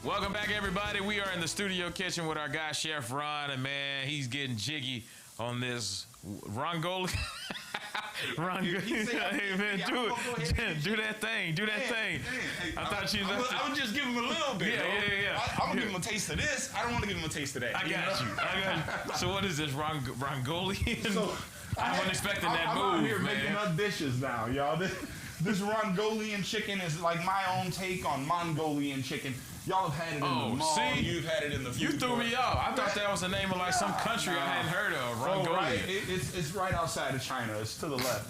Welcome back, everybody. We are in the studio kitchen with our guy, Chef Ron, and man, he's getting jiggy on this Rongolian. Hey man, do that thing. I thought you. I would just give him a little bit. Yeah. I'm gonna give him a taste of this. I don't want to give him a taste of that. I got you. So what is this Rongolian? So I wasn't expecting that I'm move, out here man. making up dishes now, y'all. This Rongolian chicken is like my own take on Mongolian chicken. Y'all have had it in the mall. See? You've had it in the food You threw court. me off. I thought that was the name of like some country I hadn't heard of. Rongolian. Oh, right. It's right outside of China. It's to the left.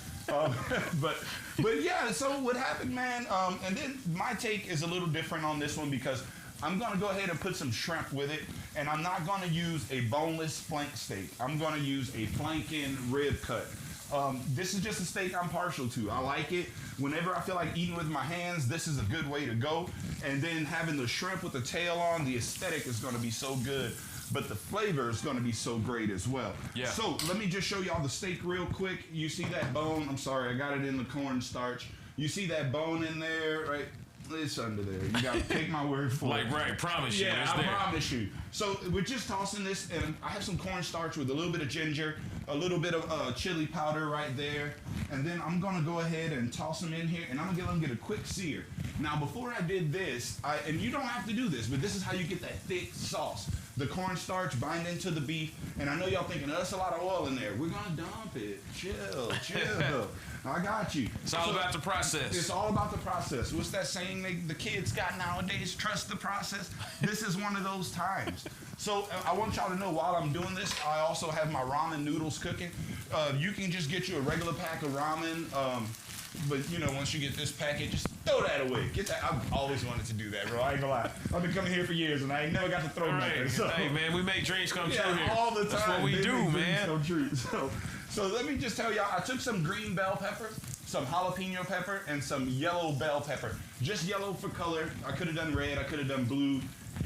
But yeah. So what happened, man? And then my take is a little different on this one because I'm gonna go ahead and put some shrimp with it, and I'm not gonna use a boneless flank steak. I'm gonna use a flanking rib cut. This is just a steak I'm partial to. I like it. Whenever I feel like eating with my hands, this is a good way to go. And then having the shrimp with the tail on, the aesthetic is going to be so good, but the flavor is going to be so great as well. Yeah. So let me just show y'all the steak real quick. You see that bone? I'm sorry, I got it in the cornstarch. You see that bone in there, right? It's under there. You gotta take my word for it. Right, promise you. Yeah, It's I there. promise you. So we're just tossing this, and I have some cornstarch with a little bit of ginger, a little bit of chili powder right there, and then I'm gonna go ahead and toss them in here, and I'm gonna get a quick sear. Now, before I did this, and you don't have to do this, but this is how you get that thick sauce. The cornstarch bind into the beef, and I know y'all thinking, oh, that's a lot of oil in there. We're gonna dump it. Chill. I got you. It's all about the process. It's all about the process. What's that saying the kids got nowadays? Trust the process. This is one of those times. So I want y'all to know while I'm doing this, I also have my ramen noodles cooking. You can just get you a regular pack of ramen. But you know, once you get this packet, just throw that away. Get that. I've always wanted to do that, bro. I ain't gonna lie. I've been coming here for years, and I ain't never got to throw nothing. So. Hey, man, we make dreams come true here. All the time. That's what we do, man. Come true. So let me just tell y'all, I took some green bell pepper, some jalapeno pepper, and some yellow bell pepper. Just yellow for color. I could have done red. I could have done blue.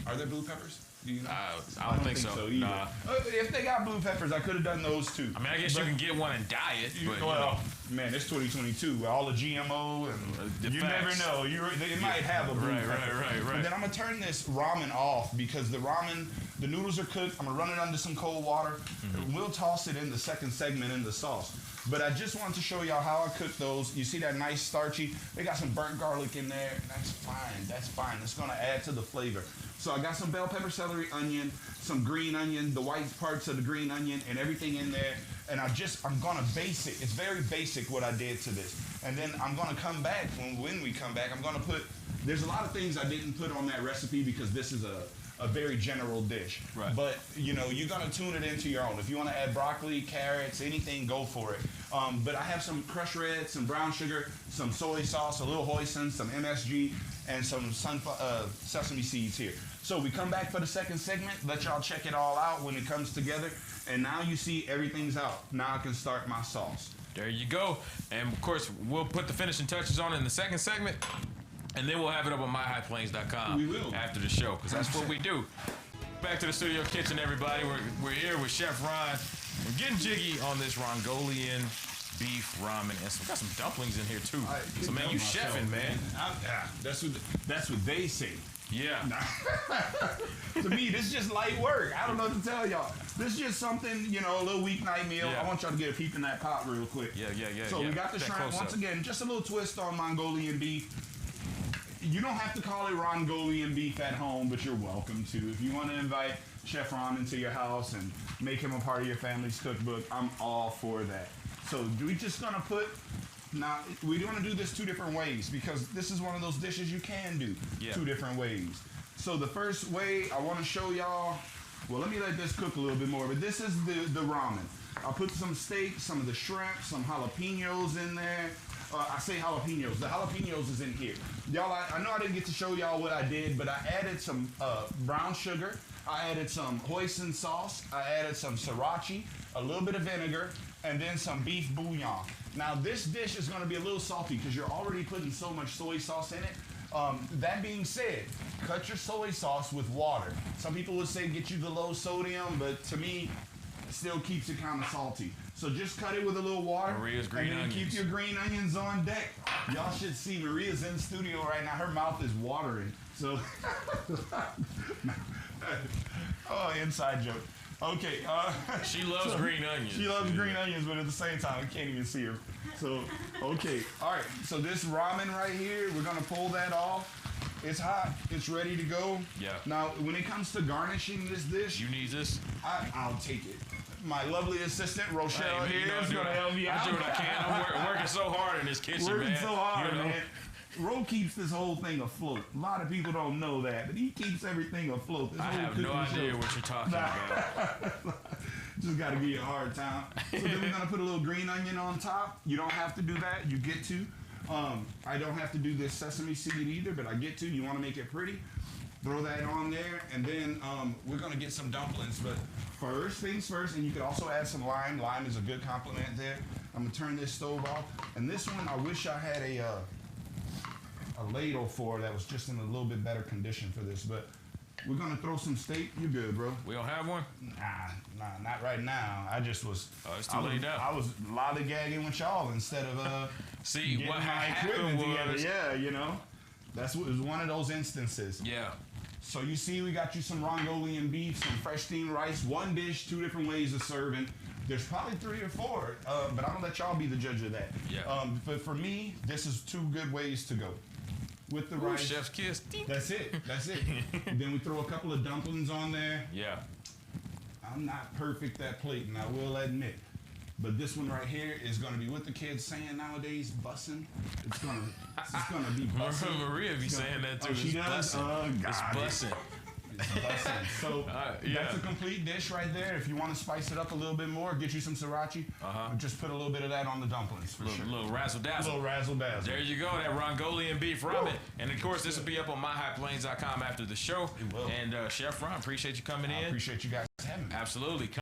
Are there blue peppers? Do you know? I don't think so either. Nah. If they got blue peppers, I could have done those too. I mean, I guess you can get one and dye it. But, well, man, it's 2022. All the GMO and you never know. It might have a blue pepper. Right. And then I'm gonna turn this ramen off because the noodles are cooked. I'm gonna run it under some cold water. Mm-hmm. We'll toss it in the second segment in the sauce. But I just wanted to show y'all how I cook those. You see that nice starchy? They got some burnt garlic in there. That's fine. It's gonna add to the flavor. So I got some bell pepper, celery, onion, some green onion, the white parts of the green onion, and everything in there. And I'm gonna base it. It's very basic what I did to this. And then I'm gonna come back, when we come back, I'm gonna there's a lot of things I didn't put on that recipe because this is a very general dish. Right. But you know, you're gonna tune it into your own. If you wanna add broccoli, carrots, anything, go for it. But I have some crushed red, some brown sugar, some soy sauce, a little hoisin, some MSG, and some sesame seeds here. So we come back for the second segment, let y'all check it all out when it comes together. And now you see everything's out. Now I can start my sauce. There you go. And of course, we'll put the finishing touches on it in the second segment. And then we'll have it up on myhighplains.com. We will. After the show, because that's what we do. Back to the studio kitchen, everybody. We're here with Chef Ron. We're getting jiggy on this Rongolian beef ramen. And we got some dumplings in here, too. So, man, you chefing, man. That's what they say. Yeah. To me, this is just light work. I don't know what to tell y'all. This is just something, you know, a little weeknight meal. Yeah. I want y'all to get a peep in that pot real quick. Yeah. So we got the shrimp. Once again, just a little twist on Mongolian beef. You don't have to call it Rongolian beef at home, but you're welcome to. If you want to invite Chef Ron into your house and make him a part of your family's cookbook, I'm all for that. So we just gonna now we want to do this two different ways because this is one of those dishes you can do two different ways. So the first way I want to show y'all, well, let me let this cook a little bit more, but this is the ramen. I'll put some steak, some of the shrimp, some jalapenos in there. I say jalapenos. The jalapenos is in here. Y'all, I know I didn't get to show y'all what I did, but I added some brown sugar. I added some hoisin sauce. I added some sriracha, a little bit of vinegar, and then some beef bouillon. Now, this dish is going to be a little salty because you're already putting so much soy sauce in it. That being said, cut your soy sauce with water. Some people would say get you the low sodium, but to me, it still keeps it kind of salty. So just cut it with a little water. Maria's green and then onions. Keep your green onions on deck. Y'all should see Maria's in the studio right now. Her mouth is watering. So, oh, inside joke. Okay. She loves green onions. She loves green onions, but at the same time, we can't even see her. So, okay. All right. So this ramen right here, we're gonna pull that off. It's hot. It's ready to go. Yeah. Now, when it comes to garnishing this dish, You need this? I'll take it. My lovely assistant Rochelle Hey, here man, is gonna help me out. I do what I can. I'm working so hard in this kitchen, Working man. so hard, You know? man. Ro keeps this whole thing afloat. A lot of people don't know that, but he keeps everything afloat. This I whole have no cooking idea show. what you're talking about. Just got to give you a hard time. So then we're gonna put a little green onion on top. You don't have to do that. You get to. I don't have to do this sesame seed either, but I get to. You want to make it pretty? Throw that on there, and then we're gonna get some dumplings. But first things first, and you could also add some lime. Lime is a good compliment there. I'm gonna turn this stove off, and this one I wish I had a ladle for that was just in a little bit better condition for this. But we're gonna throw some steak. You're good, bro. We don't have one? Nah, not right now. I just was. Oh, it's too late now. I was lollygagging with y'all instead of See, getting what my happened equipment together. was... Yeah, you know, that's what it was one of those instances. Yeah. So you see, we got you some Rongolian beef, some fresh steamed rice, one dish, 2 different ways of serving. There's probably 3 or 4, but I'm gonna let y'all be the judge of that. Yeah. But for me, this is 2 good ways to go. With the Ooh, rice, chef's kiss. that's it. That's it. Then we throw a couple of dumplings on there. Yeah. I'm not perfect at plating, I will admit. But this one right here is gonna be what the kids saying nowadays, bussin'. It's gonna be bussin'. Maria be saying that too. Oh, she does? It's bussin'. It's bussin'. So yeah. that's a complete dish right there. If you want to spice it up a little bit more, get you some sriracha. Just put a little bit of that on the dumplings for sure. Little razzle dazzle. Little razzle dazzle. There you go, that Rongolian Beef Ramen. And of course, this will be up on myhighplains.com after the show. It will. And Chef Ron, appreciate you coming in. I appreciate you guys having me. Absolutely.